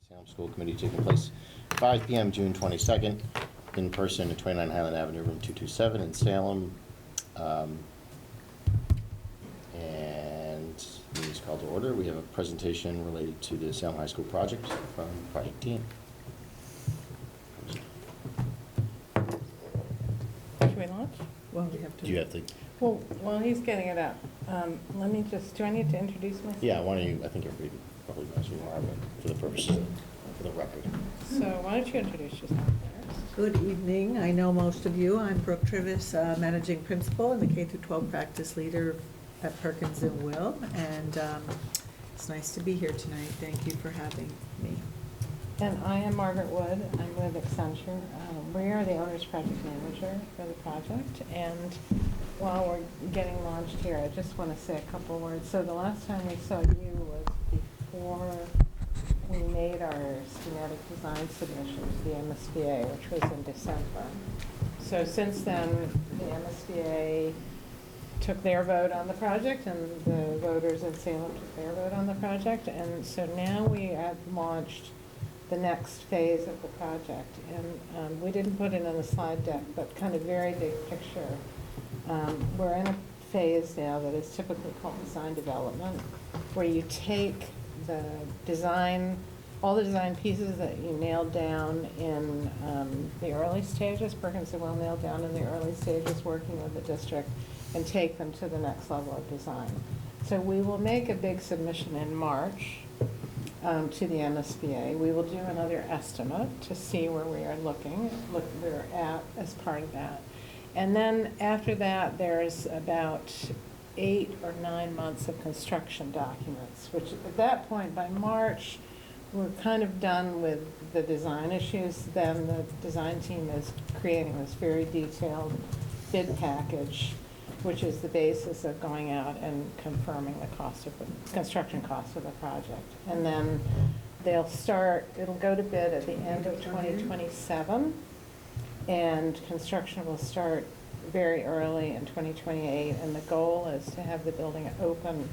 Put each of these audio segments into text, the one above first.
Salem School Committee taking place 5 p.m. June 22nd, in person at 29 Highland Avenue, room 227 in Salem. And meeting is called to order. We have a presentation related to the Salem High School project from project team. Should we launch? Well, we have to. Do you have to? Well, while he's getting it up, let me just, do I need to introduce myself? Yeah, why don't you, I think everybody probably knows who you are, but for the purposes, for the record. So why don't you introduce yourself first? Good evening. I know most of you. I'm Brooke Trivis, Managing Principal and the K-12 Practice Leader at Perkins and Will. And it's nice to be here tonight. Thank you for having me. And I am Margaret Wood. I'm with Accenture. We are the owner's project manager for the project. And while we're getting launched here, I just want to say a couple words. So the last time we saw you was before we made our schematic design submission to the MSBA, which was in December. So since then, the MSBA took their vote on the project, and the voters in Salem took their vote on the project. And so now we have launched the next phase of the project. And we didn't put it in the slide deck, but kind of very big picture. We're in a phase now that is typically called design development, where you take the design, all the design pieces that you nailed down in the early stages, Perkins and Will nailed down in the early stages working with the district, and take them to the next level of design. So we will make a big submission in March to the MSBA. We will do another estimate to see where we are we're at as part of that. And then after that, there's about 8 or 9 months of construction documents, which at that point, by March, we're kind of done with the design issues. Then the design team is creating this very detailed bid package, which is the basis of going out and confirming the cost of the construction cost of the project. And then it'll go to bid at the end of 2027, and construction will start very early in 2028, and the goal is to have the building open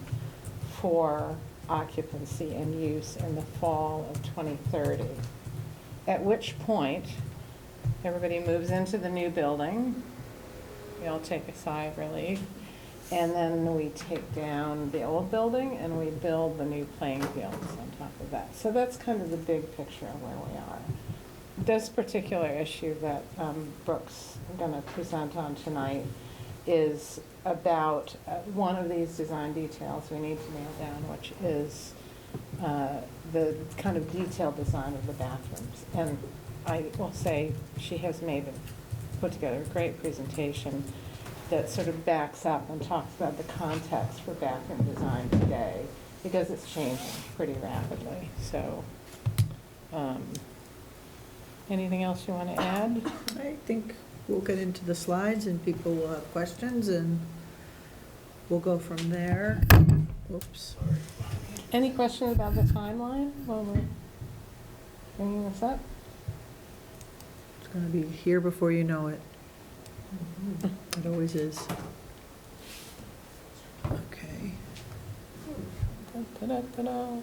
for occupancy and use in the fall of 2030, at which point everybody moves into the new building. We all take a sigh of relief, and then we take down the old building and we build the new playing fields on top of that. So that's kind of the big picture of where we are. This particular issue that Brooke's going to present on tonight is about one of these design details we need to nail down, which is the kind of detailed design of the bathrooms. And I will say she has put together a great presentation that sort of backs up and talks about the context for bathroom design today, because it's changing pretty rapidly. So anything else you want to add? I think we'll get into the slides and people will have questions and we'll go from there. Oops. Any questions about the timeline while we're bringing this up? It's going to be here before you know it. It always is. Okay. Da-da-da-da.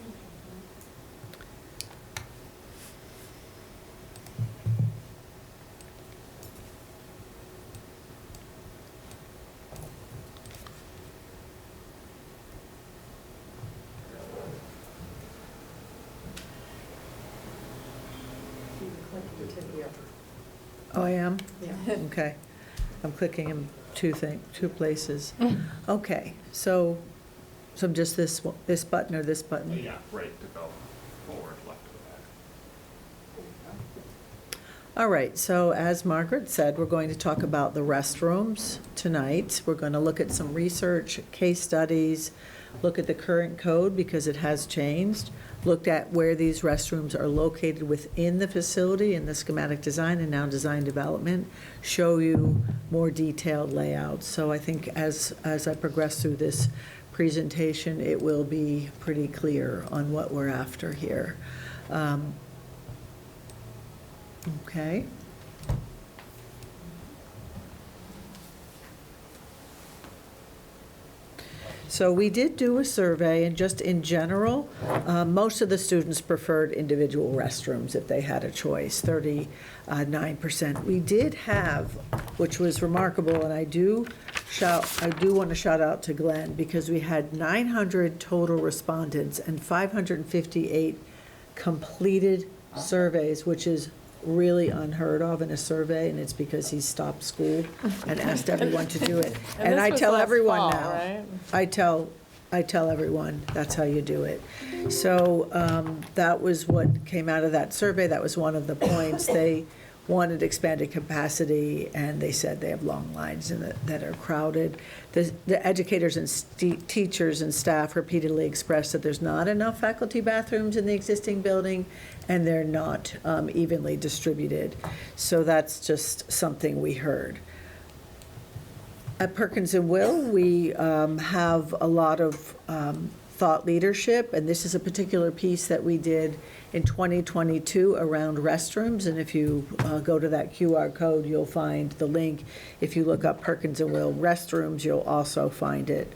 Oh, I am? Yeah. Okay. I'm clicking in two places. Okay, so just this button or this button? Yeah, right to go forward, left to the back. All right, so as Margaret said, we're going to talk about the restrooms tonight. We're going to look at some research, case studies, look at the current code because it has changed, looked at where these restrooms are located within the facility in the schematic design and now design development, show you more detailed layouts. So I think as I progress through this presentation, it will be pretty clear on what we're after here. Okay. So we did do a survey, and just in general, most of the students preferred individual restrooms if they had a choice, 39%. We did have, which was remarkable, and I do want to shout out to Glenn, because we had 900 total respondents and 558 completed surveys, which is really unheard of in a survey, and it's because he stopped school and asked everyone to do it. And this I was tell last everyone fall, now, right? I tell everyone, that's how you do it. So that was what came out of that survey. That was one of the points. They wanted expanded capacity, and they said they have long lines that are crowded. The educators and teachers and staff repeatedly expressed that there's not enough faculty bathrooms in the existing building, and they're not evenly distributed. So that's just something we heard. At Perkins and Will, we have a lot of thought leadership, and this is a particular piece that we did in 2022 around restrooms. And if you go to that QR code, you'll find the link. If you look up Perkins and Will restrooms, you'll also find it.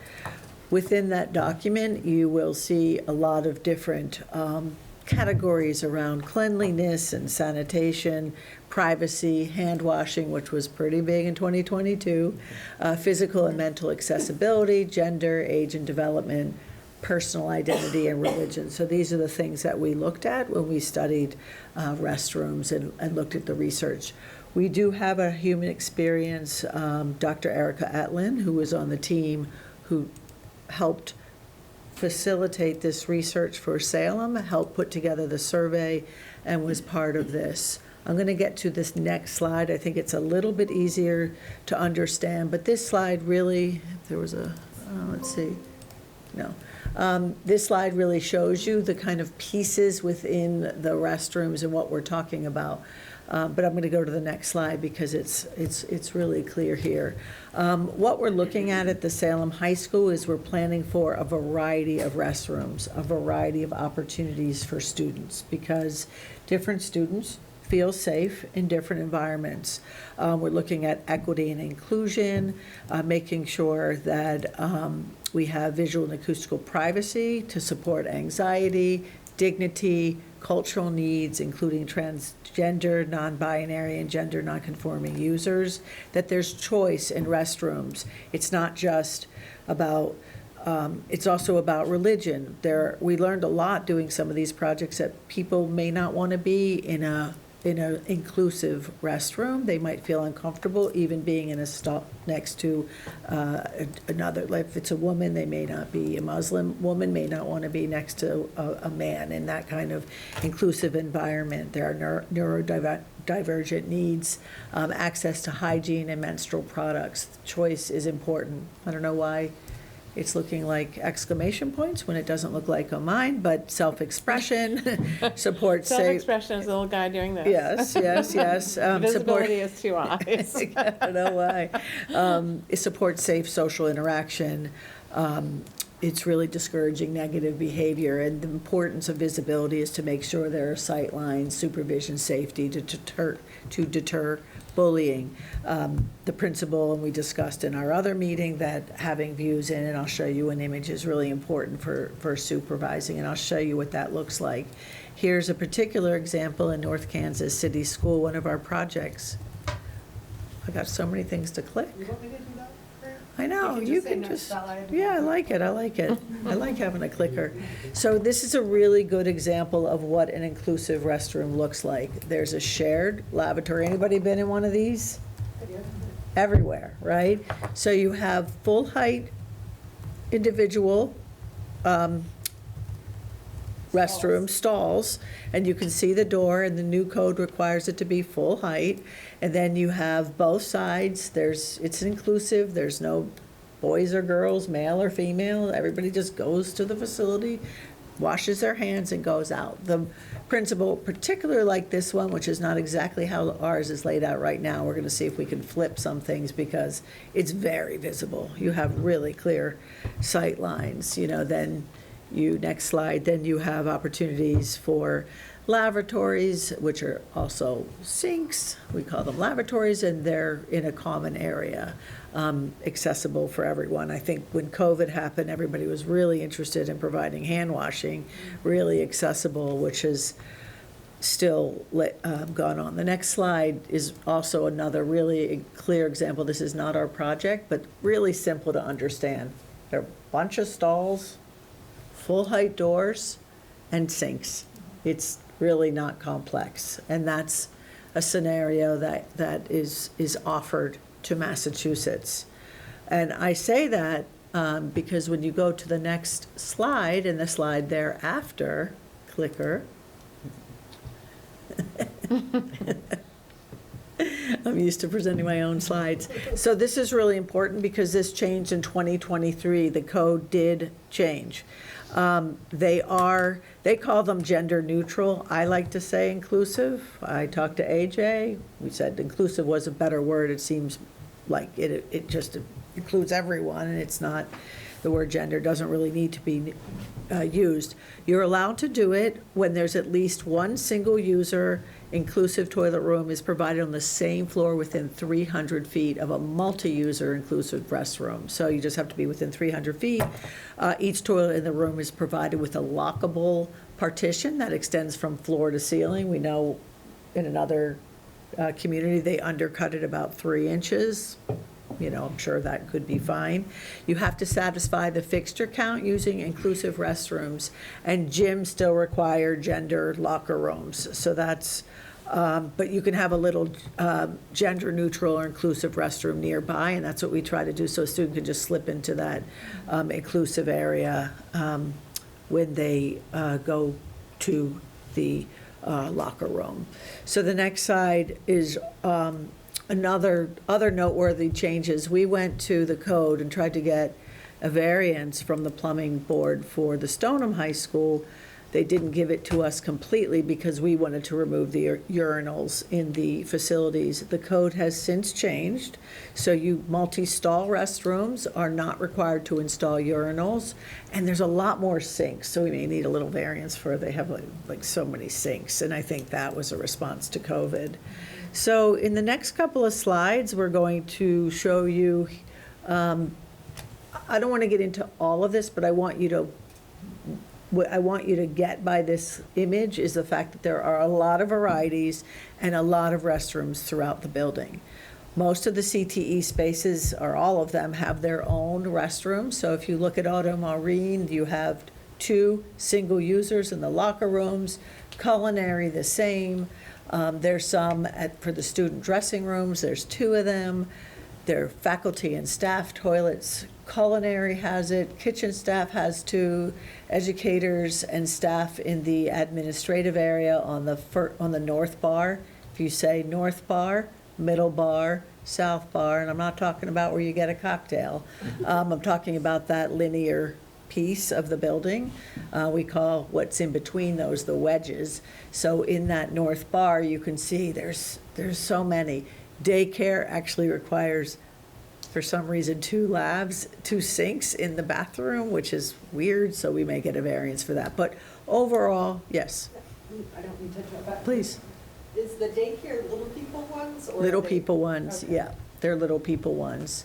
Within that document, you will see a lot of different categories around cleanliness and sanitation, privacy, hand washing, which was pretty big in 2022, physical and mental accessibility, gender, age and development, personal identity, and religion. So these are the things that we looked at when we studied restrooms and looked at the research. We do have a human experience, Dr. Erica Atlin, who was on the team, who helped facilitate this research for Salem, helped put together the survey, and was part of this. I'm going to get to this next slide. I think it's a little bit easier to understand, but this slide really, if there was a, let's see, no. This slide really shows you the kind of pieces within the restrooms and what we're talking about. But I'm going to go to the next slide because it's really clear here. What we're looking at the Salem High School is we're planning for a variety of restrooms, a variety of opportunities for students, because different students feel safe in different environments. We're looking at equity and inclusion, making sure that we have visual and acoustical privacy to support anxiety, dignity, cultural needs, including transgender, non-binary, and gender non-conforming users, that there's choice in restrooms. It's not just about, it's also about religion. We learned a lot doing some of these projects that people may not want to be in an inclusive restroom. They might feel uncomfortable even being in a stall next to another. Like if it's a woman, they may not be. A Muslim woman may not want to be next to a man in that kind of inclusive environment. There are neurodivergent needs, access to hygiene and menstrual products. Choice is important. I don't know why it's looking like exclamation points when it doesn't look like on mine, but self-expression, support safe. Self-expression is a little guy doing this. Yes. Visibility is 2 eyes. I don't know why. It supports safe social interaction. It's really discouraging negative behavior, and the importance of visibility is to make sure there are sight lines, supervision, safety to deter bullying. The principal, and we discussed in our other meeting, that having views in, and I'll show you an image, is really important for supervising, and I'll show you what that looks like. Here's a particular example in North Kansas City School, one of our projects. I got so many things to click. You want me to do that? I know, you can just, yeah, I like it. I like having a clicker. So this is a really good example of what an inclusive restroom looks like. There's a shared lavatory. Anybody been in one of these? Everywhere, right? So you have full height individual restroom stalls, and you can see the door, and the new code requires it to be full height. And then you have both sides. It's inclusive. There's no boys or girls, male or female. Everybody just goes to the facility, washes their hands, and goes out. The principal, particularly like this one, which is not exactly how ours is laid out right now, we're going to see if we can flip some things because it's very visible. You have really clear sight lines, then next slide, then you have opportunities for lavatories, which are also sinks. We call them lavatories, and they're in a common area, accessible for everyone. I think when COVID happened, everybody was really interested in providing hand washing, really accessible, which has still gone on. The next slide is also another really clear example. This is not our project, but really simple to understand. There are a bunch of stalls, full-height doors, and sinks. It's really not complex, and that's a scenario that is offered to Massachusetts. And I say that because when you go to the next slide, and the slide thereafter, clicker, I'm used to presenting my own slides. So this is really important because this changed in 2023. The code did change. They call them gender neutral. I like to say inclusive. I talked to AJ. We said inclusive was a better word. It seems like it just includes everyone, and it's not, the word gender doesn't really need to be used. You're allowed to do it when there's at least one single user inclusive toilet room is provided on the same floor within 300 feet of a multi-user inclusive restroom. So you just have to be within 300 feet. Each toilet in the room is provided with a lockable partition that extends from floor to ceiling. We know in another community, they undercut it about 3 inches. You know, I'm sure that could be fine. You have to satisfy the fixture count using inclusive restrooms, and gyms still require gender locker rooms. So that's, but you can have a little gender neutral or inclusive restroom nearby, and that's what we try to do, so a student can just slip into that inclusive area when they go to the locker room. So the next slide is other noteworthy changes. We went to the code and tried to get a variance from the plumbing board for the Stoneham High School. They didn't give it to us completely because we wanted to remove the urinals in the facilities. The code has since changed, so you multi-stall restrooms are not required to install urinals, and there's a lot more sinks, so we may need a little variance for, they have like so many sinks, and I think that was a response to COVID. So in the next couple of slides, we're going to show you, I don't want to get into all of this, but what I want you to get by this image is the fact that there are a lot of varieties and a lot of restrooms throughout the building. Most of the CTE spaces, or all of them, have their own restrooms. So if you look at Auto Maureen, you have 2 single users in the locker rooms, culinary the same. There's some for the student dressing rooms, there's 2 of them. There are faculty and staff toilets. Culinary has it, kitchen staff has 2, educators and staff in the administrative area on the north bar. If you say north bar, middle bar, south bar, and I'm not talking about where you get a cocktail. I'm talking about that linear piece of the building. We call what's in between those the wedges. So in that north bar, you can see there's so many. Daycare actually requires, for some reason, 2 labs, 2 sinks in the bathroom, which is weird, so we may get a variance for that. But overall, yes, I don't mean to interrupt, but please. is the daycare little people ones? Or Little are they- people ones, Okay. yeah, they're little people ones.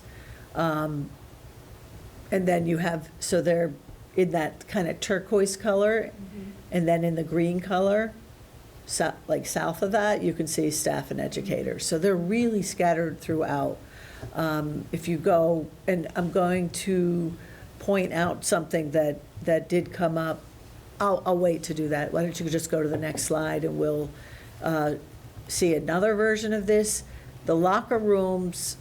And then you have, so they're in that kind of turquoise color, and then in the green color, like south of that, you can see staff and educators. So they're really scattered throughout. If you go, and I'm going to point out something that did come up. I'll wait to do that. Why don't you just go to the next slide and we'll see another version of this. The locker rooms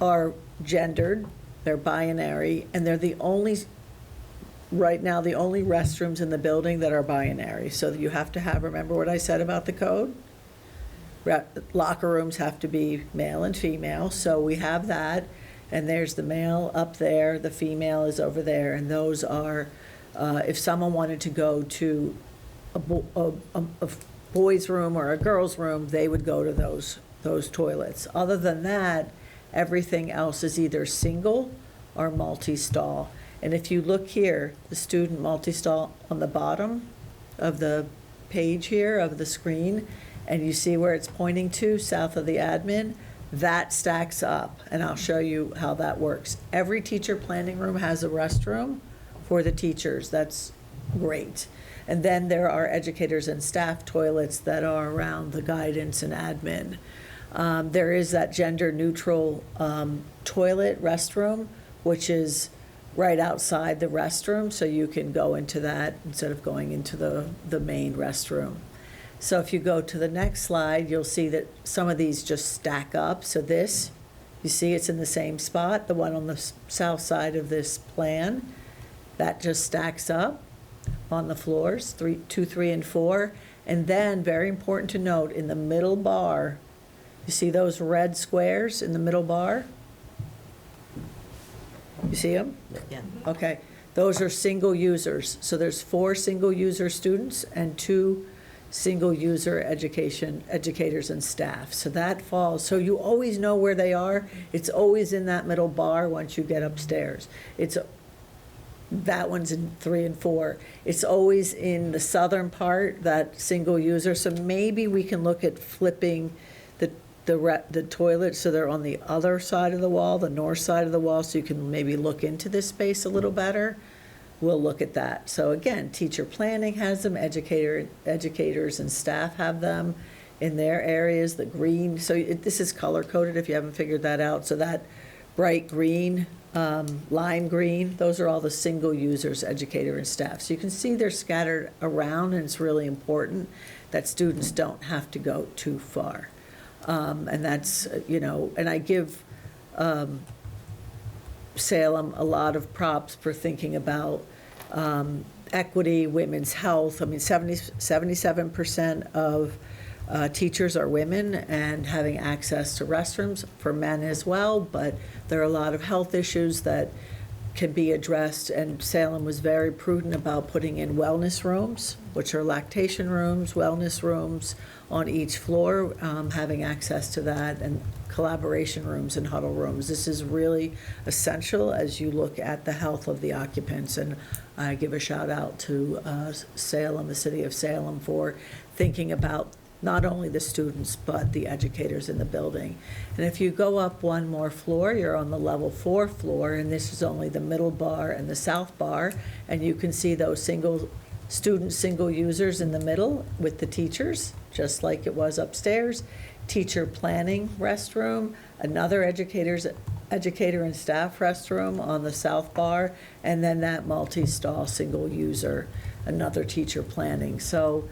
are gendered, they're binary, and they're right now, the only restrooms in the building that are binary. So you have to have, remember what I said about the code? Locker rooms have to be male and female, so we have that. And there's the male up there, the female is over there, and those are, if someone wanted to go to a boys' room or a girls' room, they would go to those toilets. Other than that, everything else is either single or multi-stall. And if you look here, the student multi-stall on the bottom of the page here of the screen, and you see where it's pointing to, south of the admin, that stacks up, and I'll show you how that works. Every teacher planning room has a restroom for the teachers. That's great. And then there are educators and staff toilets that are around the guidance and admin. There is that gender-neutral toilet restroom, which is right outside the restroom, so you can go into that instead of going into the main restroom. So if you go to the next slide, you'll see that some of these just stack up. So this, you see it's in the same spot, the one on the south side of this plan. That just stacks up on the floors, 2, 3, and 4. And then, very important to note, in the middle bar, you see those red squares in the middle bar? You see them? Yeah. Okay, those are single users. So there's 4 single user students and 2 single user educators and staff. So that falls, so you always know where they are. It's always in that middle bar once you get upstairs. That one's in 3 and 4. It's always in the southern part, that single user. So maybe we can look at flipping the toilet so they're on the other side of the wall, the north side of the wall, so you can maybe look into this space a little better. We'll look at that. So again, teacher planning has them, educators and staff have them in their areas, the green. So this is color-coded if you haven't figured that out. So that bright green, lime green, those are all the single users, educator and staff. So you can see they're scattered around, and it's really important that students don't have to go too far. And that's, and I give Salem a lot of props for thinking about equity, women's health. I mean, 77% of teachers are women and having access to restrooms, for men as well, but there are a lot of health issues that can be addressed, and Salem was very prudent about putting in wellness rooms, which are lactation rooms, wellness rooms on each floor, having access to that, and collaboration rooms and huddle rooms. This is really essential as you look at the health of the occupants, and I give a shout out to Salem, the city of Salem, for thinking about not only the students, but the educators in the building. And if you go up one more floor, you're on the level 4 floor, and this is only the middle bar and the south bar, and you can see those single users in the middle with the teachers, just like it was upstairs. Teacher planning restroom, another educator and staff restroom on the south bar, and then that multi-stall single user, another teacher planning. So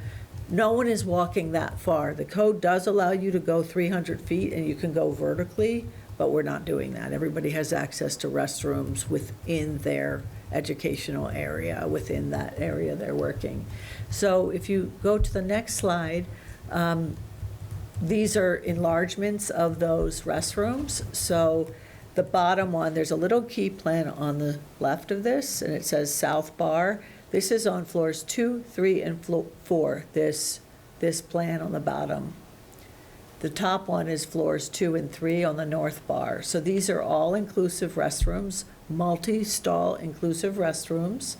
no one is walking that far. The code does allow you to go 300 feet and you can go vertically, but we're not doing that. Everybody has access to restrooms within their educational area, within that area they're working. So if you go to the next slide, these are enlargements of those restrooms. So the bottom one, there's a little key plan on the left of this, and it says South Bar. This is on floors 2, 3, and 4, this plan on the bottom. The top one is floors 2 and 3 on the north bar. So these are all inclusive restrooms, multi-stall inclusive restrooms.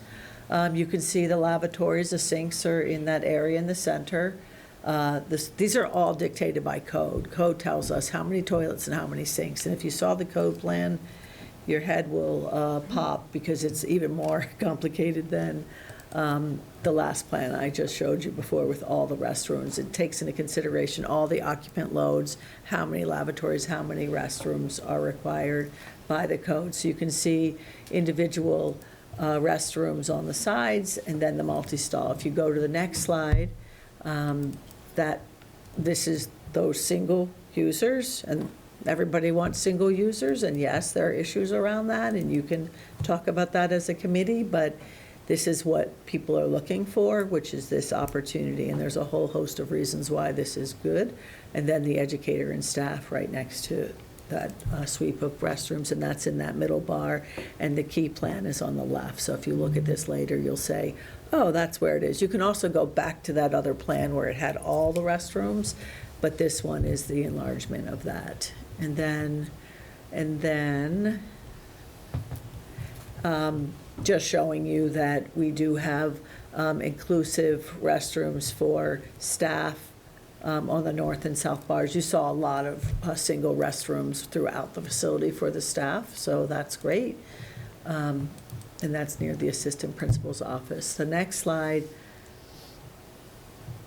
You can see the lavatories, the sinks are in that area in the center. These are all dictated by code. Code tells us how many toilets and how many sinks. And if you saw the code plan, your head will pop, because it's even more complicated than the last plan I just showed you before with all the restrooms. It takes into consideration all the occupant loads, how many lavatories, how many restrooms are required by the code. So you can see individual restrooms on the sides, and then the multi-stall. If you go to the next slide, this is those single users, and everybody wants single users, and yes, there are issues around that, and you can talk about that as a committee, but this is what people are looking for, which is this opportunity, and there's a whole host of reasons why this is good. And then the educator and staff right next to that sweep of restrooms, and that's in that middle bar, and the key plan is on the left. So if you look at this later, you'll say, oh, that's where it is. You can also go back to that other plan where it had all the restrooms, but this one is the enlargement of that. And then just showing you that we do have inclusive restrooms for staff on the north and south bars. You saw a lot of single restrooms throughout the facility for the staff, so that's great. And that's near the assistant principal's office. The next slide.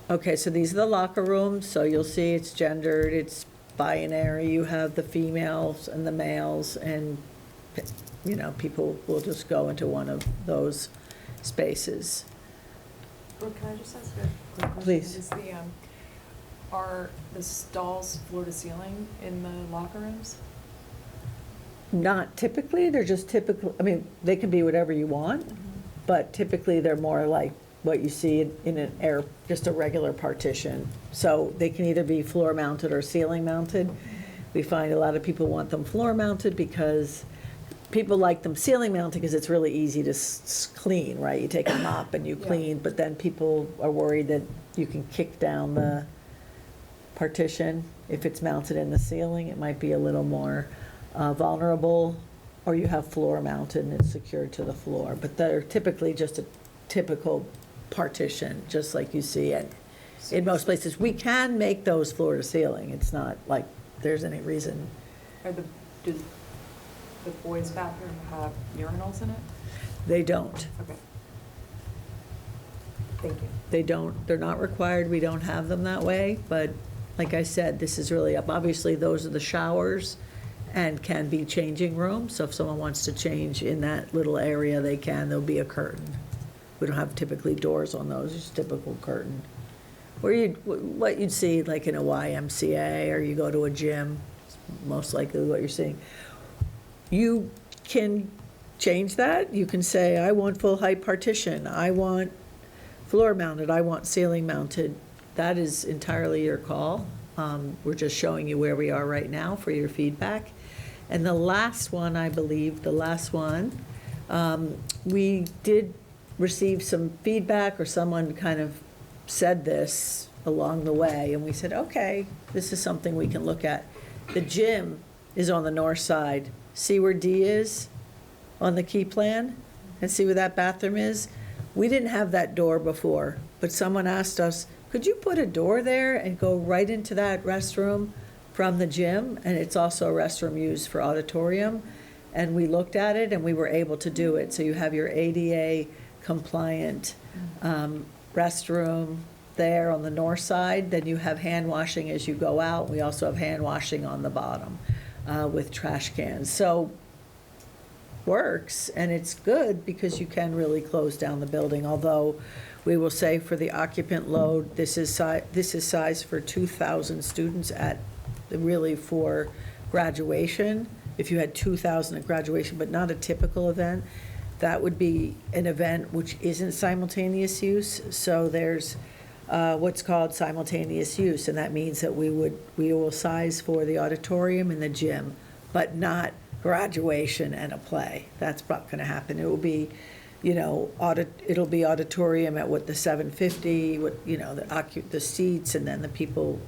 Okay, so these are the locker rooms, so you'll see it's gendered, it's binary. You have the females and the males, and, you know, people will just go into one of those spaces. Brooke, can I just ask a quick question? Please. Is are the stalls floor to ceiling in the locker rooms? Not typically, they're just typical, I mean, they can be whatever you want, but typically they're more like what you see in an air, just a regular partition. So they can either be floor mounted or ceiling mounted. We find a lot of people want them floor mounted because people like them ceiling mounted because it's really easy to clean, right? You take a mop and you clean, but then people are worried that you can kick down the partition. If it's mounted in the ceiling, it might be a little more vulnerable, or you have floor mounted and it's secured to the floor. But they're typically just a typical partition, just like you see in most places. We can make those floor to ceiling. It's not like there's any reason. Does the boys' bathroom have urinals in it? They don't. Okay. Thank you. They don't, they're not required, we don't have them that way, but like I said, this is really up. Obviously, those are the showers and can be changing rooms, so if someone wants to change in that little area, they can. There'll be a curtain. We don't have typically doors on those, it's typical curtain. What you'd see like in a YMCA, or you go to a gym, most likely what you're seeing. You can change that. You can say, I want full height partition, I want floor mounted, I want ceiling mounted. That is entirely your call. We're just showing you where we are right now for your feedback. And the last one, I believe, we did receive some feedback, or someone kind of said this along the way, and we said, okay, this is something we can look at. The gym is on the north side. See where D is on the key plan? And see where that bathroom is? We didn't have that door before, but someone asked us, could you put a door there and go right into that restroom from the gym? And it's also a restroom used for auditorium. And we looked at it and we were able to do it. So you have your ADA compliant restroom there on the north side. Then you have hand washing as you go out. We also have hand washing on the bottom with trash cans. So works, and it's good because you can really close down the building. Although we will say for the occupant load, this is size for 2,000 students at really for graduation. If you had 2,000 at graduation, but not a typical event, that would be an event which isn't simultaneous use. So there's what's called simultaneous use, and that means that we will size for the auditorium and the gym, but not graduation and a play. That's not going to happen. It will be, it'll be auditorium at the 750, the seats, and then the people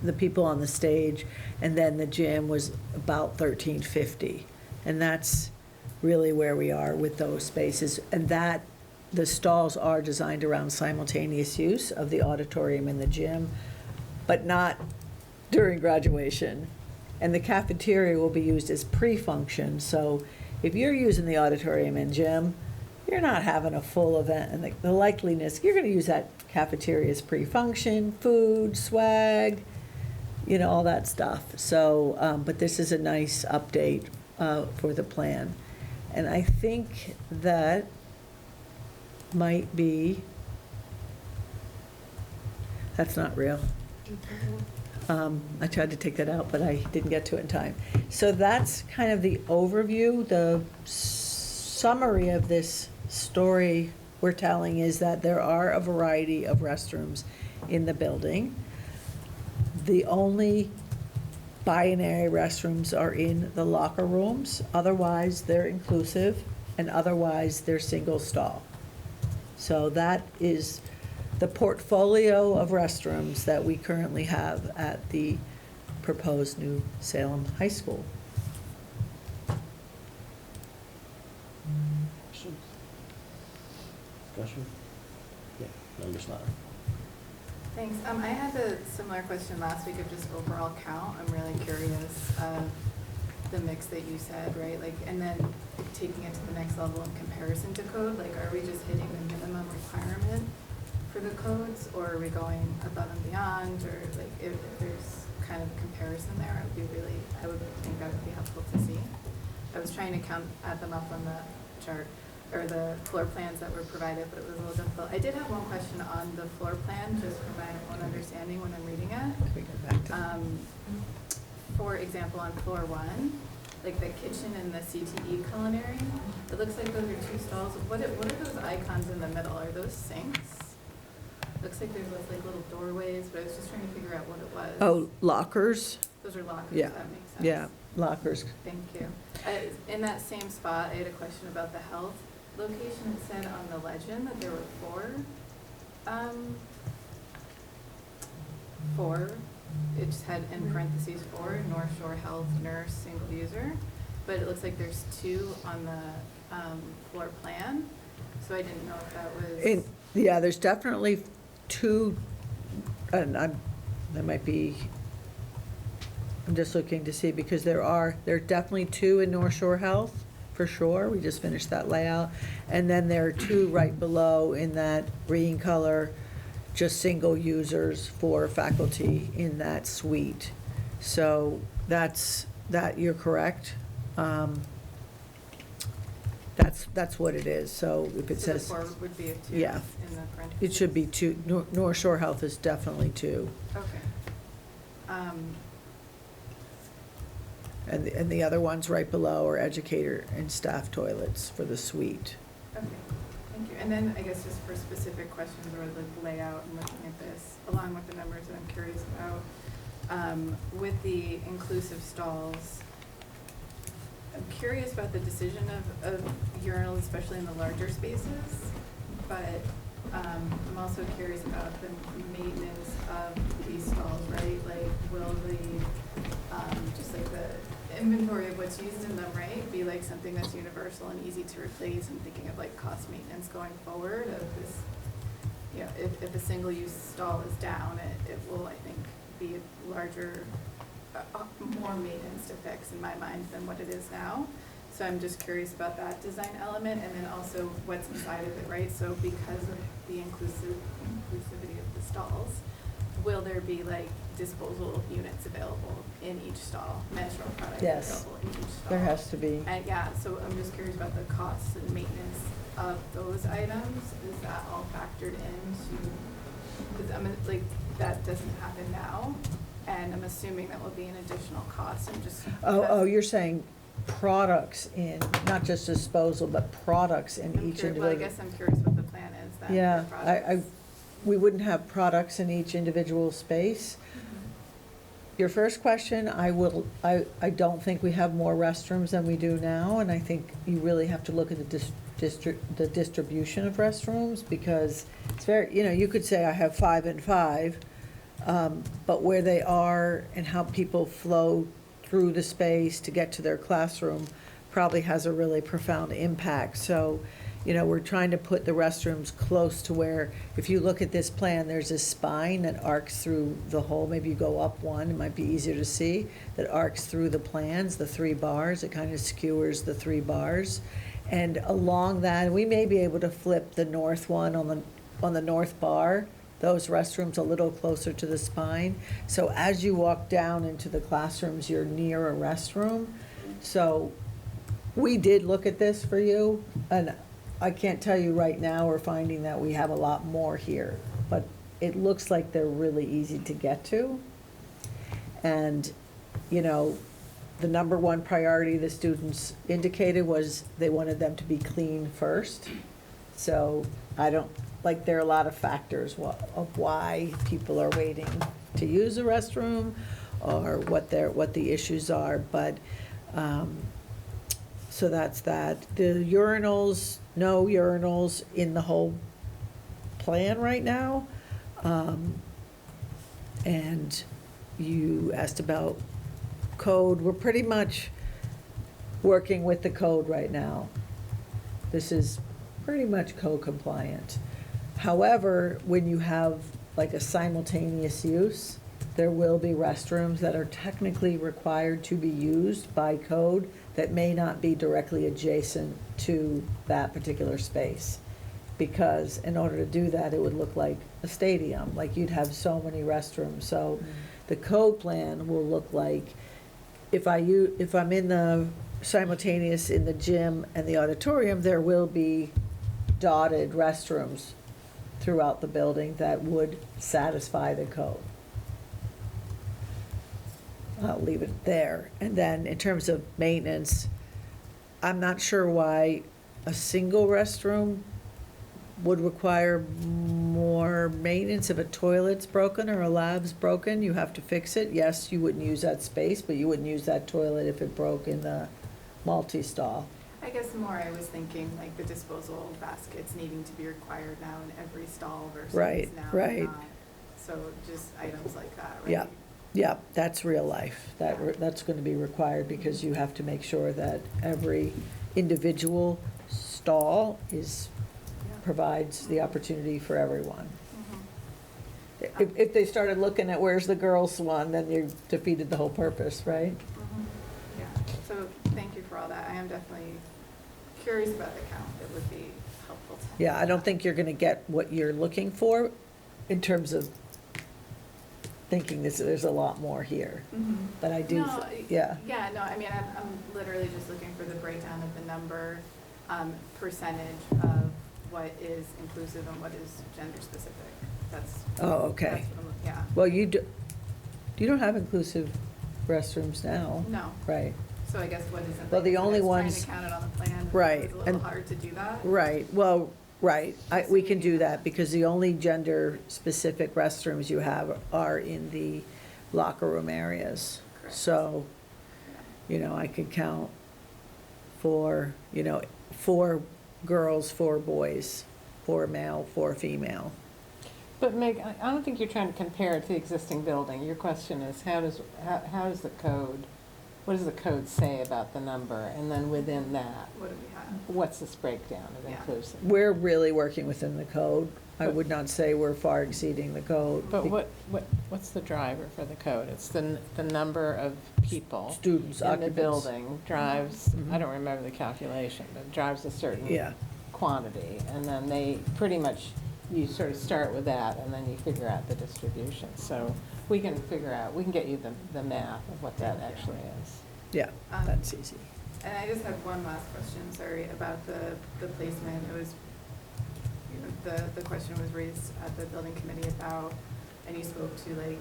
the people on the stage, and then the gym was about 1350, and that's really where we are with those spaces. And that the stalls are designed around simultaneous use of the auditorium and the gym, but not during graduation. And the cafeteria will be used as pre-function. So if you're using the auditorium and gym, you're not having a full event, and the likeliness, you're going to use that cafeteria as pre-function, food, swag, all that stuff. So, but this is a nice update for the plan. And I think that might be, that's not real. I tried to take that out, but I didn't get to it in time. So that's kind of the overview. The summary of this story we're telling is that there are a variety of restrooms in the building. The only binary restrooms are in the locker rooms. Otherwise, they're inclusive, and otherwise, they're single stall. So that is the portfolio of restrooms that we currently have at the proposed new Salem High School. discussion? Yeah, Member Snyder. Thanks. I had a similar question last week of just overall count. I'm really curious of the mix that you said, right? Like, and then taking it to the next level in comparison to code, like, are we just hitting the minimum requirement for the codes, or are we going above and beyond, or like, if there's kind of a comparison there, I would think that would be helpful to see. I was trying to add them up on the chart, or the floor plans that were provided, but it was a little difficult. I did have one question on the floor plan, just for my own understanding when I'm reading it. We go back to- For example, on floor one, like the kitchen and the CTE culinary, it looks like those are two stalls. What are those icons in the middle? Are those sinks? Looks like there's like little doorways, but I was just trying to figure out what it was. Oh, lockers? Those are lockers, Yeah. that makes sense. Yeah, lockers. Thank you. In that same spot, I had a question about the health location. It said on the legend that there were four, it just had in parentheses four, North Shore Health Nurse, single user. But it looks like there's two on the floor plan, so I didn't know if that was. Yeah, there's definitely two, and there might be, I'm just looking to see, because there are definitely two in North Shore Health, for sure. We just finished that layout. And then there are two right below in that green color, just single users for faculty in that suite. So you're correct. That's what it is. So if it So the says, four would be a two yeah. in the parentheses. it should be two, North Shore Health is definitely two. Okay. And the other ones right below are educator and staff toilets for the suite. Okay, thank you. And then I guess just for specific questions or the layout and looking at this, along with the numbers that I'm curious about, with the inclusive stalls, I'm curious about the decision of urinals, especially in the larger spaces, but I'm also curious about the maintenance of these stalls, right? Like, will the, just like the inventory of what's used in them, right, be like something that's universal and easy to replace? I'm thinking of like cost maintenance going forward of this, you know, if a single-use stall is down, it will, I think, be a larger, more maintenance to fix in my mind than what it is now. So I'm just curious about that design element, and then also what's inside of it, right? So because of the inclusivity of the stalls, will there be like disposal units available in each stall, menstrual products Yes. available in each stall? There has to be. And yeah, so I'm just curious about the costs and maintenance of those items. Is that all factored into, because I'm like, that doesn't happen now, and I'm assuming that will be an additional cost. I'm just. Oh, you're saying products in, not just disposal, but products in each individual. Well, I guess I'm curious what the plan is then. Yeah, for products. we wouldn't have products in each individual space. Your first question, I don't think we have more restrooms than we do now, and I think you really have to look at the distribution of restrooms, because it's very, you could say I have 5 and 5, but where they are and how people flow through the space to get to their classroom probably has a really profound impact. So, we're trying to put the restrooms close to where, if you look at this plan, there's a spine that arcs through the whole, maybe you go up one, it might be easier to see, that arcs through the plans, the 3 bars, it kind of skewers the 3 bars. And along that, we may be able to flip the north one on the north bar, those restrooms a little closer to the spine. So as you walk down into the classrooms, you're near a restroom. So we did look at this for you, and I can't tell you right now, we're finding that we have a lot more here, but it looks like they're really easy to get to. And, the number one priority the students indicated was they wanted them to be clean first. So there are a lot of factors of why people are waiting to use a restroom or what the issues are, but, so that's that. The urinals, no urinals in the whole plan right now. And you asked about code. We're pretty much working with the code right now. This is pretty much co-compliant. However, when you have like a simultaneous use, there will be restrooms that are technically required to be used by code that may not be directly adjacent to that particular space. Because in order to do that, it would look like a stadium, like you'd have so many restrooms. So the code plan will look like, if I'm in the simultaneous in the gym and the auditorium, there will be dotted restrooms throughout the building that would satisfy the code. I'll leave it there. And then in terms of maintenance, I'm not sure why a single restroom would require more maintenance. If a toilet's broken or a lab's broken, you have to fix it. Yes, you wouldn't use that space, but you wouldn't use that toilet if it broke in the multi-stall. I guess more I was thinking like the disposal baskets needing to be required now in every stall versus Right, now right. not. So just items like that, right? Yeah, yeah, that's real life. That's gonna be required because you have to make sure that every individual stall provides the opportunity for everyone. Mhm. If they started looking at where's the girls' one, then you defeated the whole purpose, right? Mhm. Yeah, so thank you for all that. I am definitely curious about the count. It would be helpful to. Yeah, I don't think you're gonna get what you're looking for in terms of thinking there's a lot more here. Mhm. But I do, No, yeah, Yeah, no, I mean, I'm literally just looking for the breakdown of the number, percentage of what is inclusive and what is gender specific. That's. Oh, okay. That's what I'm, yeah. Well, you don't have inclusive restrooms now. No, Right, so I guess what isn't. Well, the like, only I was ones- trying to count it on the plan. Right, It's a little and- hard to do that. right, well, right, we can do that, because the only gender-specific restrooms you have are in the locker room areas. Correct. So, I could count 4 girls, 4 boys, 4 male, 4 female. But Meg, I don't think you're trying to compare it to the existing building. Your question is, how does the code, what does the code say about the number? And then within that, What do we have? what's this breakdown of Yeah. inclusive? We're really working within the code. I would not say we're far exceeding the code. But what's the driver for the code? It's the number of people Students, in the occupants. building drives, Mhm. I don't remember the calculation, but drives a certain Yeah, quantity. And then they pretty much, you sort of start with that and then you figure out the distribution. So we can get you the math of what that actually is. yeah, Um, that's easy. And I just have one last question, sorry, about the placement. It was, the question was raised at the building committee about, and you spoke to like,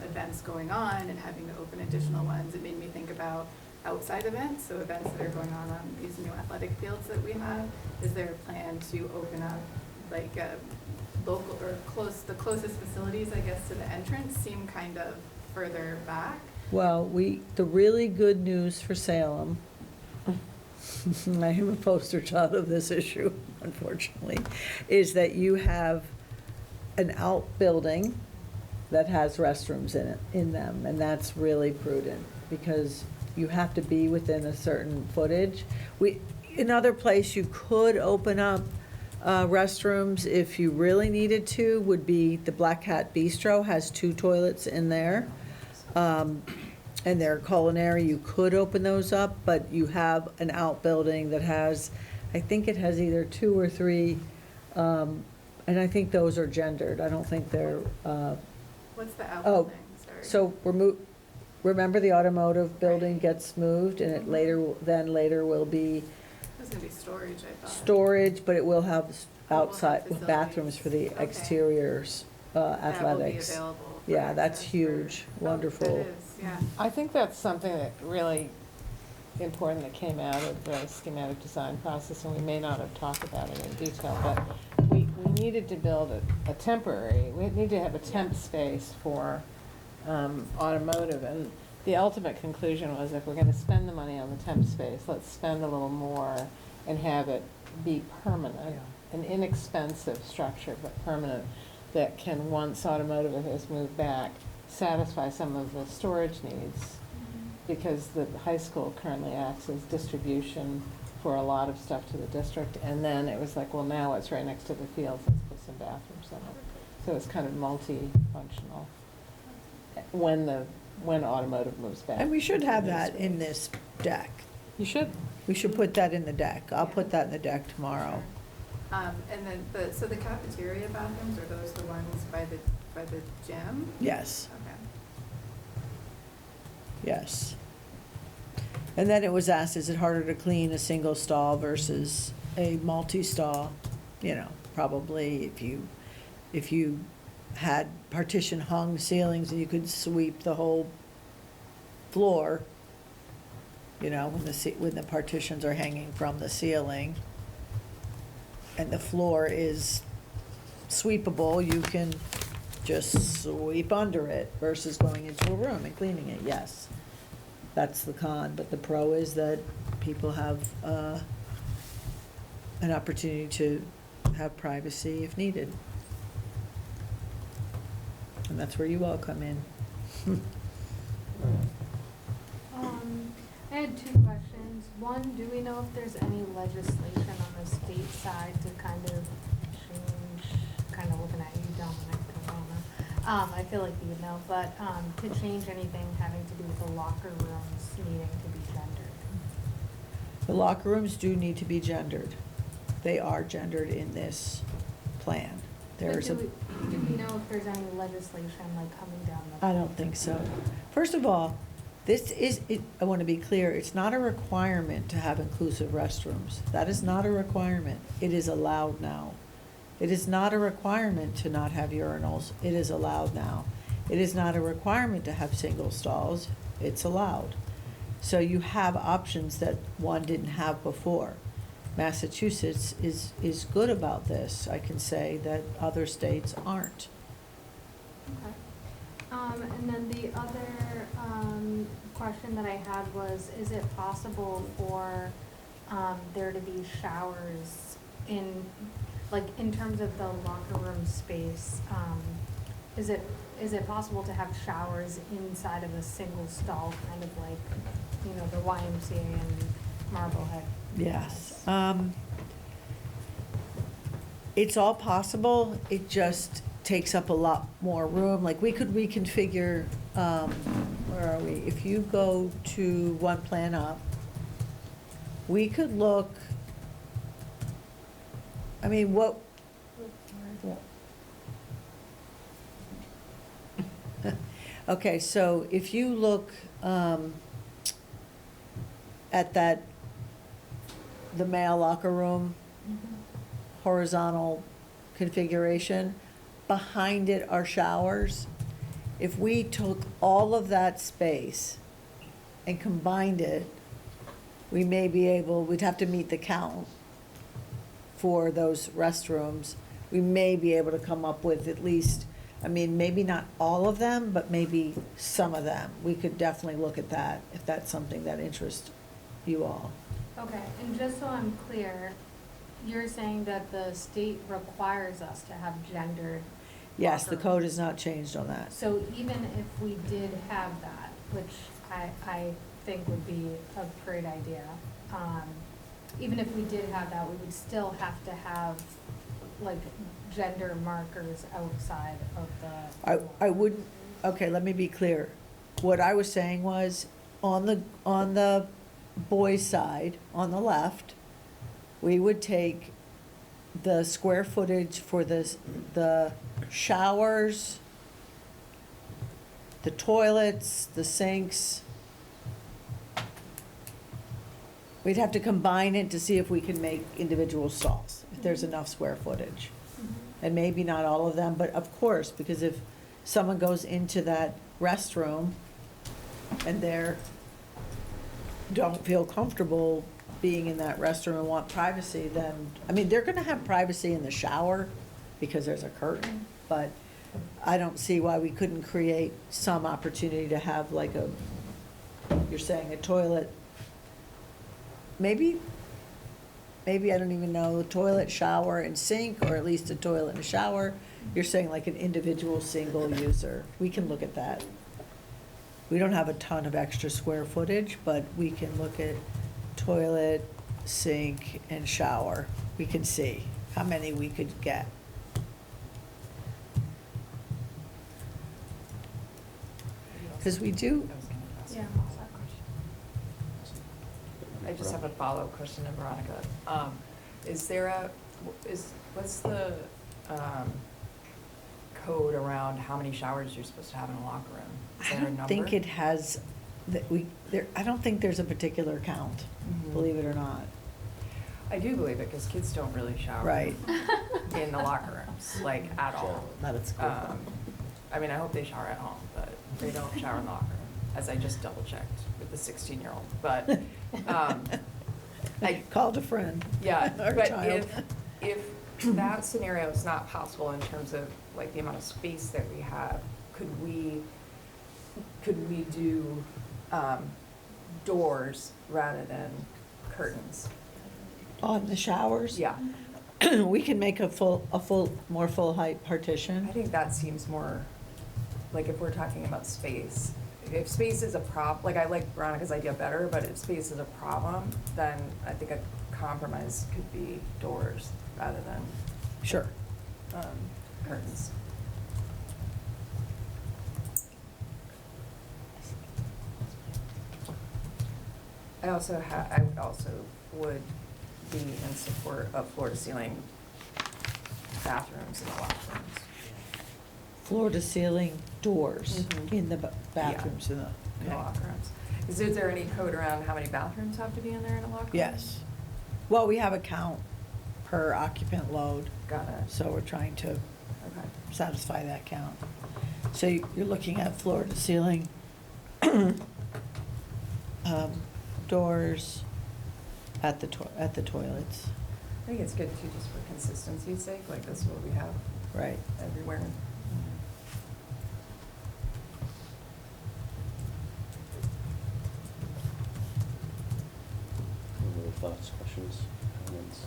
events going on and having to open additional ones. It made me think about outside events, so events that are going on these new athletic fields that we have. Is there a plan to open up like a local or the closest facilities, I guess, to the entrance seem kind of further back? Well, the really good news for Salem, I am a poster child of this issue, unfortunately, is that you have an outbuilding that has restrooms in them, and that's really prudent, because you have to be within a certain footage. Another place you could open up restrooms if you really needed to would be the Black Hat Bistro, has 2 toilets in there. And they're culinary, you could open those up, but you have an outbuilding that has, I think it has either 2 or 3, and I think those are gendered. I don't think they're, What's the outbuilding, sorry? so remember the automotive building gets moved, and it later will be It was gonna be storage, I thought. storage, but it will have outside facilities. bathrooms for the Okay. exteriors, athletics. That will be available. for Yeah, that's access for- huge, Oh, wonderful. It is, yeah. I think that's something that really important that came out of the schematic design process, and we may not have talked about it in detail, but we needed to build a temporary, we need to have a temp space for automotive, and the ultimate conclusion was if we're gonna spend the money on the temp space, let's spend a little more and have it be permanent, an inexpensive structure, but permanent, that can, once automotive has moved back, satisfy some of the storage needs, because the high school currently acts as distribution for a lot of stuff to the district. And then it was like, well, now it's right next to the fields, let's put some bathrooms in it. So it's kind of multi-functional when automotive moves back. And we should have that in this deck. You should. We should put that in the deck. I'll put that in the deck tomorrow. And then, so the cafeteria bathrooms, are those the ones by the gym? Yes, Okay. yes. And then it was asked, is it harder to clean a single stall versus a multi-stall? You know, probably if you had partition hung ceilings and you could sweep the whole floor, you know, when the partitions are hanging from the ceiling and the floor is sweepable, you can just sweep under it versus going into a room and cleaning it, yes. That's the con, but the pro is that people have an opportunity to have privacy if needed. And that's where you all come in. I had two questions. One, do we know if there's any legislation on the state side to kind of change, kind of looking at you, Dominic, I feel like you know, but to change anything having to do with the locker rooms needing to be gendered? The locker rooms do need to be gendered. They are gendered in this plan. But There's a, do we know if there's any legislation like coming down the? I don't think so. First of all, I want to be clear, it's not a requirement to have inclusive restrooms. That is not a requirement. It is allowed now. It is not a requirement to not have urinals. It is allowed now. It is not a requirement to have single stalls. It's allowed. So you have options that one didn't have before. Massachusetts is good about this. I can say that other states aren't. Okay. And then the other question that I had was, is it possible for there to be showers in, like, in terms of the locker room space? Is it possible to have showers inside of a single stall, kind of like, you know, the YMCA and Marblehead? Yes. It's all possible. It just takes up a lot more room. Like, we could reconfigure, where are we? If you go to one plan up, we could look, I mean, what? Okay, so if you look at the male locker room, horizontal configuration, behind it are showers. If we took all of that space and combined it, we may be able, we'd have to meet the count for those restrooms. We may be able to come up with at least, I mean, maybe not all of them, but maybe some of them. We could definitely look at that if that's something that interests you all. Okay, and just so I'm clear, you're saying that the state requires us to have gendered. Yes, the locker code rooms. has not changed on that. So even if we did have that, which I think would be a great idea, even if we did have that, we would still have to have like gender markers outside of the. I wouldn't, okay, let me be clear. What I was saying was, on the boys' side, on the left, we would take the square footage for the showers, the toilets, the sinks. We'd have to combine it to see if we can make individual stalls, if there's enough square footage. And maybe not all of them, but of course, because if someone goes into that restroom and don't feel comfortable being in that restroom and want privacy, then, I mean, they're gonna have privacy in the shower because there's a curtain, but I don't see why we couldn't create some opportunity to have like you're saying a toilet, maybe, I don't even know, a toilet, shower, and sink, or at least a toilet and a shower. You're saying like an individual single user. We can look at that. We don't have a ton of extra square footage, but we can look at toilet, sink, and shower. We can see how many we could get. Because we do, I was gonna ask. Yeah. I just have a follow-up question to Veronica. Is there what's the, code around how many showers you're supposed to have in a locker room? Is I there a don't number? think it has, I don't think there's a particular count, Mhm. believe it or not. I do believe it, because kids don't really shower. Right. In the locker rooms, like, at all. Not at school. I mean, I hope they shower at home, but they don't shower in the locker room, as I just double-checked with the 16-year-old. But, I. Called a friend. Yeah, Or but child. if that scenario is not possible in terms of like the amount of space that we have, could we do doors rather than curtains? On the showers? Yeah, We can make more full height partition. I think that seems more, like if we're talking about space, if space is a like I like Veronica's idea better, but if space is a problem, then I think a compromise could be doors rather than Sure. curtains. I also would be in support of floor-to-ceiling bathrooms in the locker rooms. Floor to ceiling doors Mhm. in the bathrooms in the. In the locker rooms. Is there any code around how many bathrooms have to be in there in a locker room? Yes. Well, we have a count per occupant load, Got it, so we're trying to okay. satisfy that count. So you're looking at floor to ceiling doors at the toilets, I think it's good too, just for consistency's sake, like this is what we have right? everywhere. Any other thoughts, questions, comments?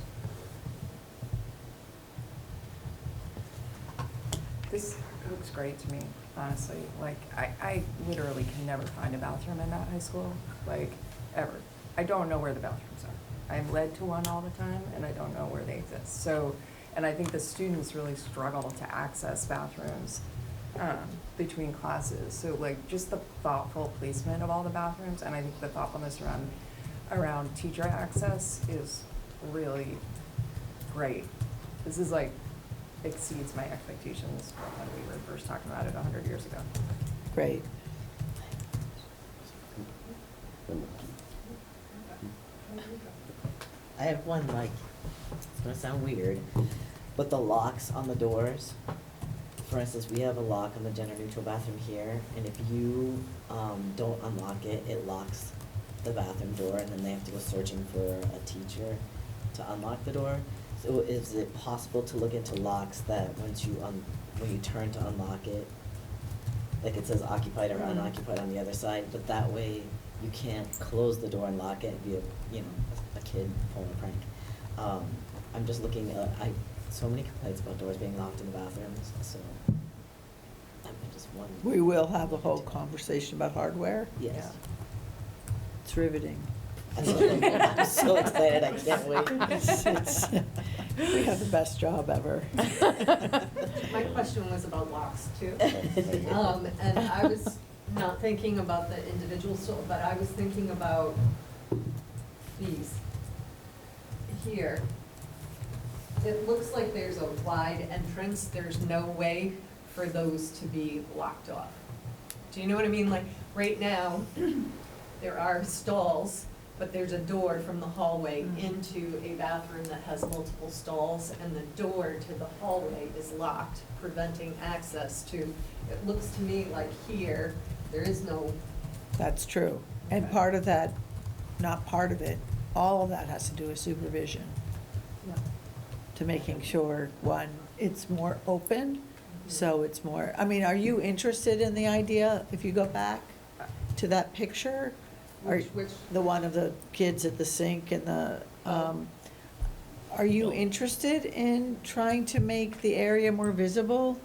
This looks great to me, honestly. Like, I literally can never find a bathroom in that high school, like, ever. I don't know where the bathrooms are. I'm led to one all the time, and I don't know where they exist. So, and I think the students really struggle to access bathrooms between classes. So, like, just the thoughtful placement of all the bathrooms, and I think the thoughtfulness around teacher access is really great. This is like, exceeds my expectations from when we were first talking about it 100 years ago. Great. I have one, like, it's gonna sound weird, but the locks on the doors, for instance, we have a lock on the gender neutral bathroom here, and if you, don't unlock it, it locks the bathroom door, and then they have to go searching for a teacher to unlock the door. So is it possible to look into locks that when you turn to unlock it, like it says occupied or unoccupied on the other side, but that way you can't close the door and lock it and be a kid pulling a prank. I'm just looking, so many complaints about doors being locked in the bathrooms, so I'm just wondering. We will have a whole conversation about hardware. Yes. It's riveting. I'm so excited, I can't wait. We have the best job ever. My question was about locks too. And I was not thinking about the individual store, but I was thinking about these here. It looks like there's a wide entrance. There's no way for those to be locked off. Do you know what I mean? Like, right now, there are stalls, but there's a door from the hallway into a bathroom that has multiple stalls, and the door to the hallway is locked, preventing access to, it looks to me like here, there is no, That's true. And part of that, not part of it, all of that has to do with supervision, to making sure, one, it's more open, so it's more, I mean, are you interested in the idea, if you go back to that picture? Are- which, The one of the kids at the sink and the, are you interested in trying to make the area more visible?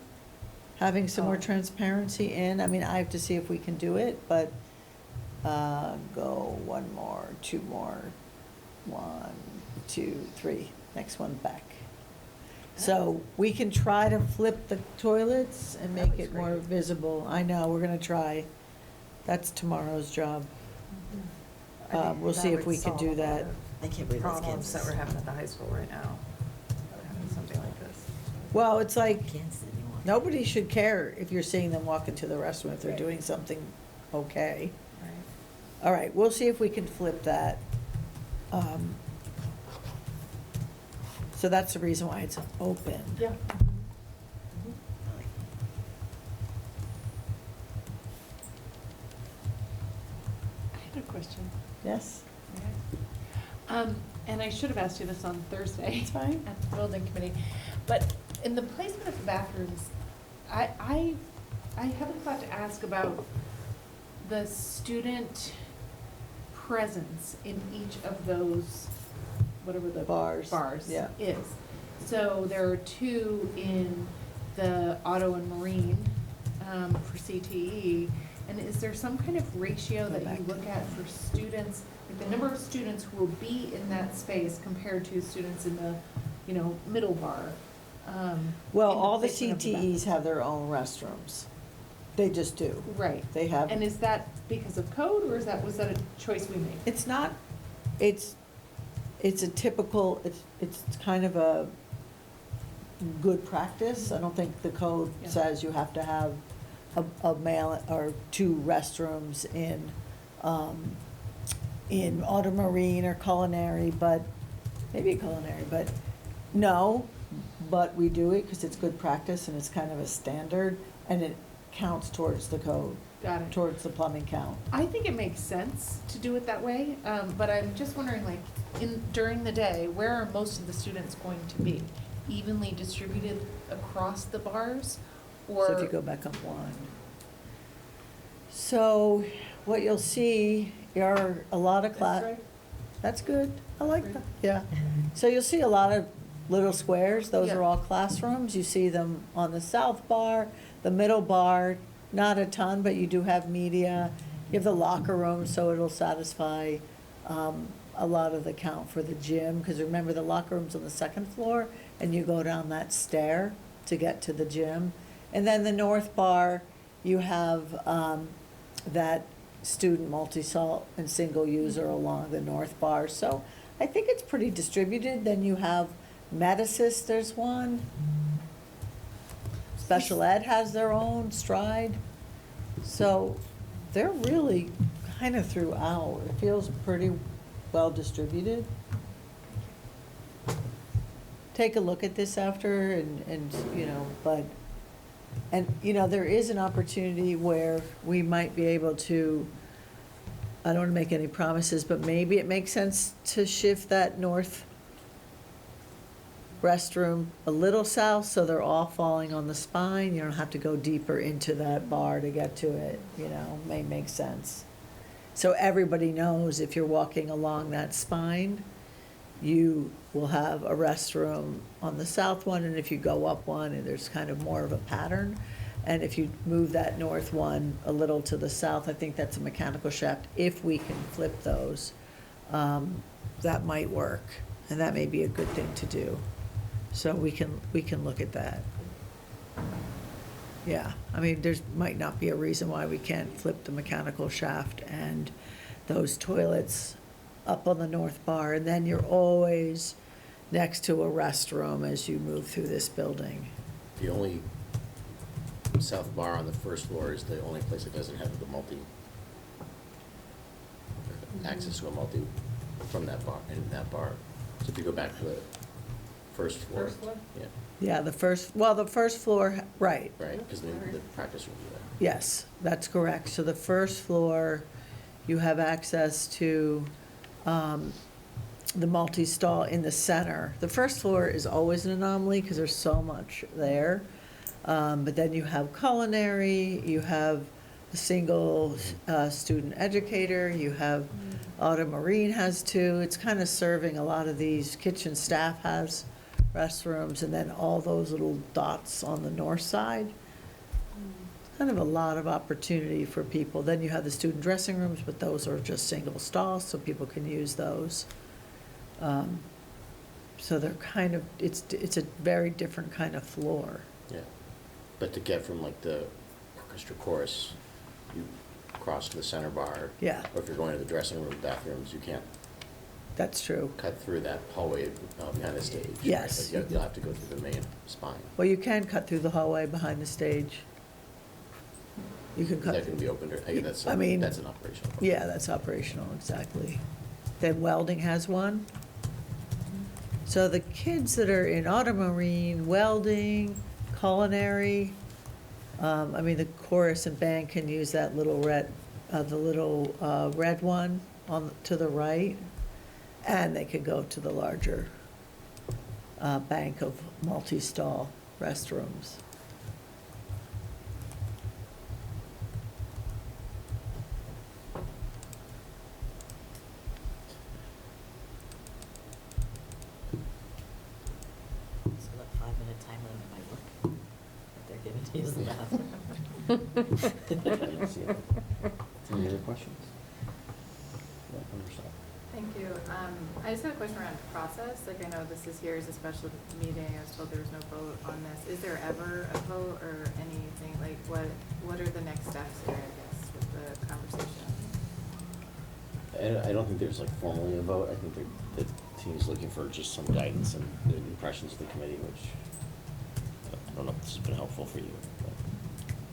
Having some more transparency in? I mean, I have to see if we can do it, but, go one more, two more. 1, 2, 3, next one back. So we can try to flip the toilets and make it more visible. I know, we're gonna try. That's tomorrow's job. I think We'll see that if would we can solve do a lot that. of I can't believe that's Problems that Kansas. we're having at the high school right now, having something like this. Well, it's like, Kansas anymore. nobody should care if you're seeing them walk into the restroom if they're Right. doing something okay. Right. All right, we'll see if we can flip that. So that's the reason why it's open. Yeah. I had a question. Yes? And I should have asked you this on Thursday. It's fine. At the building committee. But in the placement of the bathrooms, I haven't thought to ask about the student presence in each of those, whatever the Bars, bars yeah. is. So there are 2 in the auto and marine for CTE. And is there some kind of ratio Go that back you to look at for students, like the number of students who will be in that space compared to students in the, middle bar? Well, in all the placement of the CTEs have their own restrooms. They just do. Right. They have. And is that because of code, or was that a choice we made? It's not, it's a typical, it's kind of a good practice. I don't think the code Yeah. says you have to have a male or 2 restrooms in auto marine or culinary, but, maybe culinary, but no, but we do it because it's good practice and it's kind of a standard, and it counts towards the code, Got it. towards the plumbing count. I think it makes sense to do it that way, but I'm just wondering, like, during the day, where are most of the students going to be? Evenly distributed across the bars, or? So if you go back up 1. So what you'll see are a lot of That's right. That's good, I like that, yeah. So you'll see a lot of little squares, those are Yeah. all classrooms. You see them on the south bar, the middle bar, not a ton, but you do have media. You have the locker room, so it'll satisfy a lot of the count for the gym, because remember, the locker room's on the 2nd floor, and you go down that stair to get to the gym. And then the north bar, you have that student multi-salt and single user along the north bar. So I think it's pretty distributed. Then you have Medisys, there's one. Special ed has their own, Stride. So they're really kind of throughout. It feels pretty well distributed. Take a look at this after and but, there is an opportunity where we might be able to, I don't want to make any promises, but maybe it makes sense to shift that north restroom a little south, so they're all falling on the spine. You don't have to go deeper into that bar to get to it, may make sense. So everybody knows if you're walking along that spine, you will have a restroom on the south one, and if you go up one, and there's kind of more of a pattern. And if you move that north one a little to the south, I think that's a mechanical shaft. If we can flip those, that might work, and that may be a good thing to do. So we can look at that. Yeah, there's, might not be a reason why we can't flip the mechanical shaft and those toilets up on the north bar, and then you're always next to a restroom as you move through this building. The only south bar on the first floor is the only place that doesn't have the access to a multi from that bar, in that bar. So if you go back to the first floor. First floor? Yeah, Yeah, the first floor, right. right, because the practice room is there. Yes, that's correct. So the first floor, you have access to the multi-stall in the center. The first floor is always an anomaly because there's so much there. But then you have culinary, you have a single student educator, you have auto marine has 2. It's kind of serving a lot of these. Kitchen staff has restrooms, and then all those little dots on the north side. Kind of a lot of opportunity for people. Then you have the student dressing rooms, but those are just single stalls, so people can use those. So they're kind of, it's a very different kind of floor. Yeah, but to get from like the orchestra chorus, you cross to the center bar. Yeah. Or if you're going to the dressing room, bathrooms, you can't That's true. cut through that hallway behind the stage. right? Yes. Like, you'll have to go through the main spine. Well, you can cut through the hallway behind the stage. You can cut. That can be opened, or, that's, I mean, that's an operational. Yeah, that's operational, exactly. Then welding has one. So the kids that are in automarine, welding, culinary, I mean, the chorus and band can use that little red, red one to the right. And they could go to the larger, bank of multi-stall restrooms. So that 5-minute time limit might work, that they're giving to use the bathroom. Any other questions? Yeah, understand. Thank you. I just had a question around process. Like, I know this is here as a special meeting. I was told there was no vote on this. Is there ever a vote or anything? Like, what are the next steps here, I guess, with the conversation? I don't think there's like formally a vote. I think the team's looking for just some guidance and the impressions of the committee, which I don't know if this has been helpful for you. But.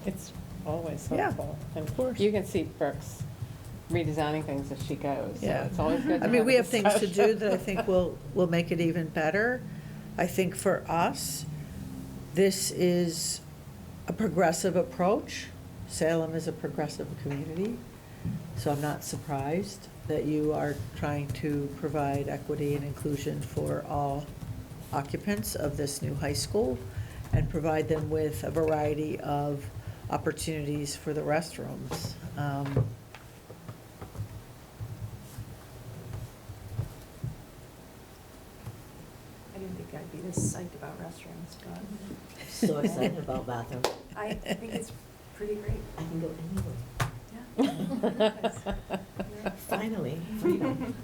It's always Yeah, helpful. And of course. You can see Brooks redesigning things as she goes. So Yeah. it's always good to I mean, have we a have things to do discussion. that I think will make it even better. I think for us, this is a progressive approach. Salem is a progressive community, so I'm not surprised that you are trying to provide equity and inclusion for all occupants of this new high school and provide them with a variety of opportunities for the restrooms. I didn't think I'd be this psyched about restrooms, but So excited about bathrooms. I think it's pretty great. I can go anywhere. Yeah. Finally, freedom.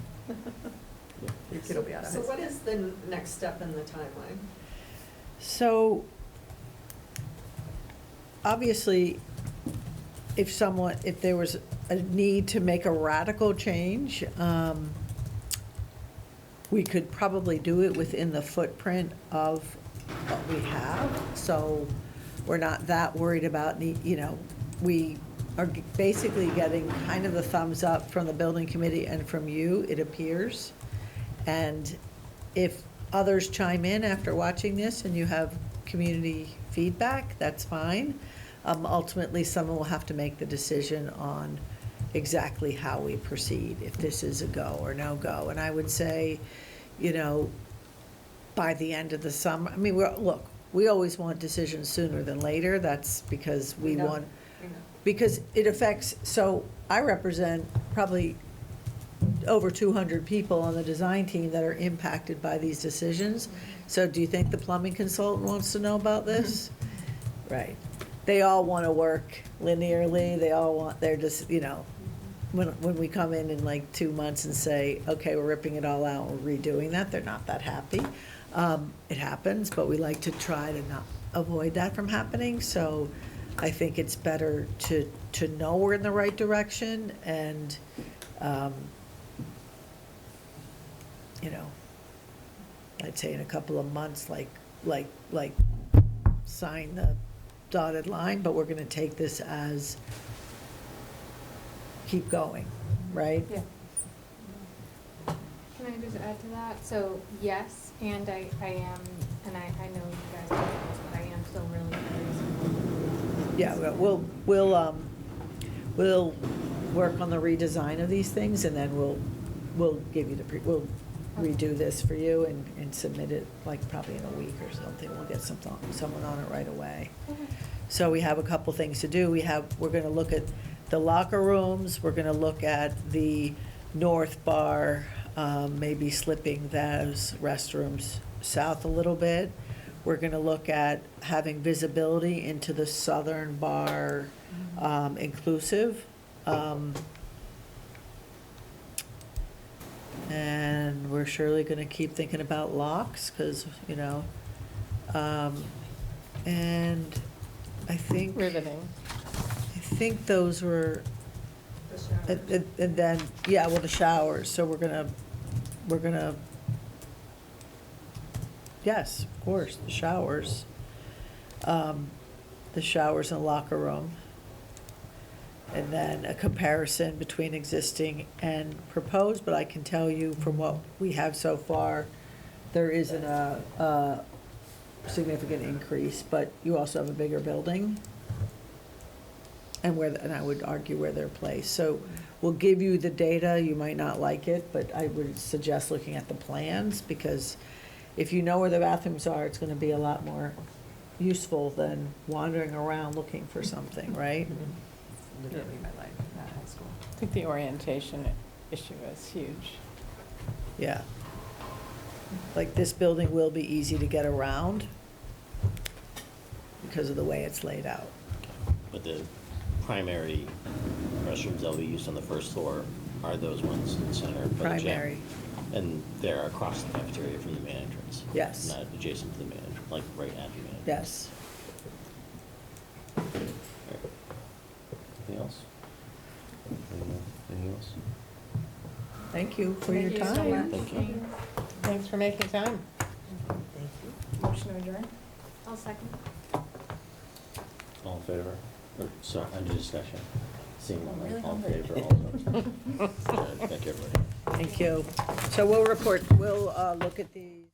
Your kid will be out of So high what school. is the next step in the timeline? So, obviously, if there was a need to make a radical change, we could probably do it within the footprint of what we have. So, we're not that worried about, we are basically getting kind of the thumbs up from the building committee and from you, it appears. And if others chime in after watching this and you have community feedback, that's fine. Ultimately, someone will have to make the decision on exactly how we proceed, if this is a go or no go. And I would say, by the end of the summer, I mean, we always want decisions sooner than later. That's because we know. want, because it affects, so I represent probably over 200 people on the design team that are impacted by these decisions. So do you think the plumbing consultant wants to know about this? Right. They all want to work linearly, they're just, when we come in like 2 months and say, okay, we're ripping it all out, we're redoing that, they're not that happy. It happens, but we like to try to not avoid that from happening, so I think it's better to know we're in the right direction and, I'd say in a couple of months, like sign the dotted line, but we're gonna take this as keep going, right? Yeah. Can I just add to that? So, yes, and I am, and I know you guys know this, but I am still really curious. Yeah, we'll work on the redesign of these things, and then we'll give you we'll redo this for you and submit it, like, probably in a week or something. We'll get someone on it right away. So we have a couple things to do. We're gonna look at the locker rooms, we're gonna look at the north bar, maybe slipping those restrooms south a little bit. We're gonna look at having visibility into the southern bar, And we're surely gonna keep thinking about locks, because, you know, and I think. Riveting. I think those were, The shower. and then, yeah, well, the showers, so we're gonna, yes, of course, the showers. The showers in the locker room. And then a comparison between existing and proposed, but I can tell you from what we have so far, there isn't a significant increase, but you also have a bigger building. And I would argue where they're placed. So we'll give you the data, you might not like it, but I would suggest looking at the plans, because if you know where the bathrooms are, it's gonna be a lot more useful than wandering around looking for something, right? Literally my life in that high school. I think the orientation issue is huge. Yeah. Like, this building will be easy to get around because of the way it's laid out. But the primary restrooms that'll be used on the first floor are those ones in the center for the gym. Primary. And they're across the cafeteria from the main entrance. Yes. Not adjacent to the main entrance, like right at the main entrance. Yes. Alright. Anything else? Anything else? Thank you for your Thank you so time. much. Thank you. Thanks for making time. Thank you. Motion to adjourn? I'll second. All in favor? Or, sorry, under discussion. Seeing none, really all in hungry. favor, all opposed? Thank you, everybody. Thank you. So we'll look at these.